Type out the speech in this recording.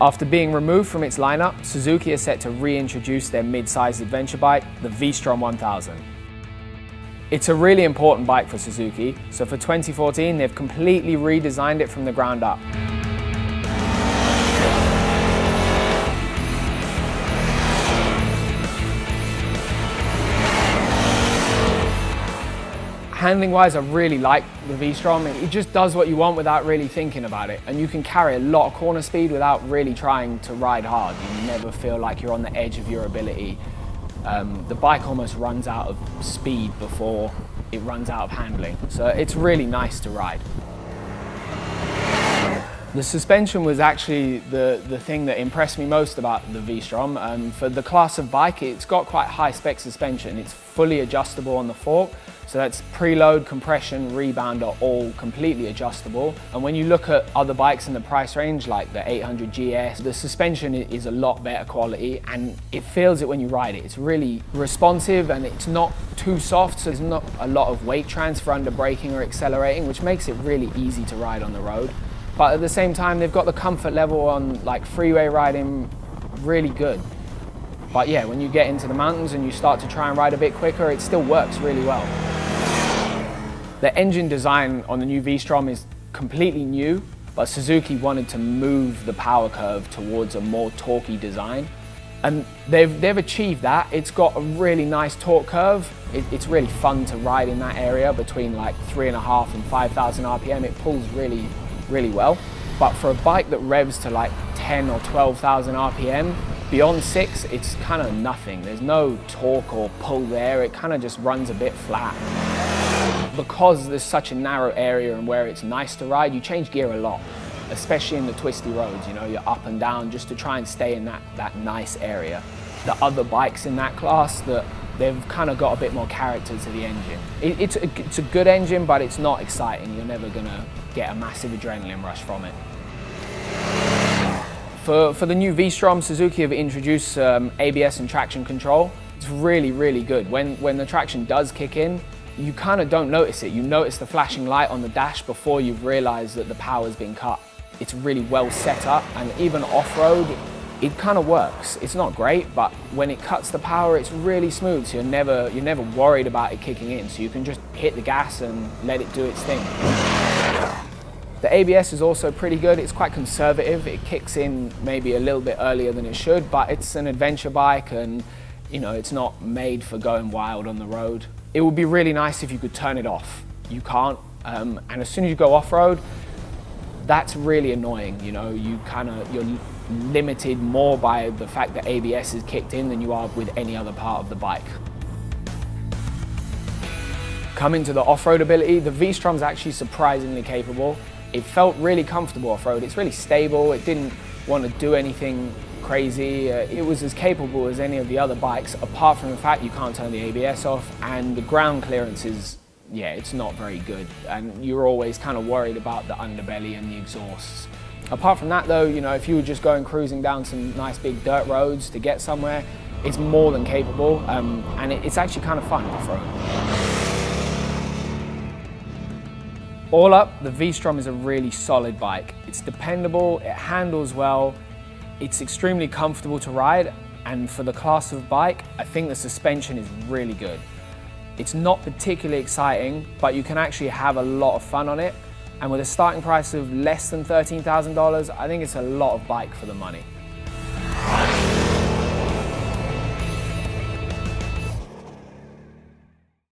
After being removed from its lineup, Suzuki is set to reintroduce their mid-sized adventure bike, the V-Strom 1000. It's a really important bike for Suzuki, so for 2014 they've completely redesigned it from the ground up. Handling-wise, I really like the V-Strom. It just does what you want without really thinking about it. And you can carry a lot of corner speed without really trying to ride hard. You never feel like you're on the edge of your ability. The bike almost runs out of speed before it runs out of handling. So it's really nice to ride. The suspension was actually the thing that impressed me most about the V-Strom. For the class of bike, it's got quite high spec suspension. It's fully adjustable on the fork, so that's preload, compression, rebound are all completely adjustable. And when you look at other bikes in the price range, like the 800 GS, the suspension is a lot better quality and it feels it when you ride it. It's really responsive and it's not too soft, so there's not a lot of weight transfer under braking or accelerating, which makes it really easy to ride on the road. But at the same time, they've got the comfort level on like freeway riding really good. But yeah, when you get into the mountains and you start to try and ride a bit quicker, it still works really well. The engine design on the new V-Strom is completely new, but Suzuki wanted to move the power curve towards a more torquey design. And they've achieved that. It's got a really nice torque curve. It's really fun to ride in that area between like 3.5 and 5,000 RPM. It pulls really well. But for a bike that revs to like 10 or 12,000 RPM, beyond 6, it's kind of nothing. There's no torque or pull there. It kind of just runs a bit flat. Because there's such a narrow area and where it's nice to ride, you change gear a lot, especially in the twisty roads. You know, you're up and down just to try and stay in that nice area. The other bikes in that class, they've kind of got a bit more character to the engine. It's a good engine, but it's not exciting. You're never gonna get a massive adrenaline rush from it. For the new V-Strom, Suzuki have introduced ABS and traction control. It's really good. When the traction does kick in, you kind of don't notice it. You notice the flashing light on the dash before you've realized that the power's been cut. It's really well set up, and even off-road, it kind of works. It's not great, but when it cuts the power, it's really smooth, so you're never worried about it kicking in, so you can just hit the gas and let it do its thing. The ABS is also pretty good. It's quite conservative. It kicks in maybe a little bit earlier than it should, but it's an adventure bike and you know, it's not made for going wild on the road. It would be really nice if you could turn it off. You can't, and as soon as you go off-road, that's really annoying. You know, you're limited more by the fact that ABS is kicked in than you are with any other part of the bike. Coming to the off-road ability, the V-Strom's actually surprisingly capable. It felt really comfortable off-road. It's really stable. It didn't want to do anything crazy. It was as capable as any of the other bikes, apart from the fact you can't turn the ABS off, and the ground clearance is, yeah, it's not very good. And you're always kind of worried about the underbelly and the exhausts. Apart from that though, you know, if you were just going cruising down some nice big dirt roads to get somewhere, it's more than capable, and it's actually kind of fun off-road. All up, the V-Strom is a really solid bike. It's dependable, it handles well, it's extremely comfortable to ride, and for the class of bike, I think the suspension is really good. It's not particularly exciting, but you can actually have a lot of fun on it, and with a starting price of less than $13,000, I think it's a lot of bike for the money.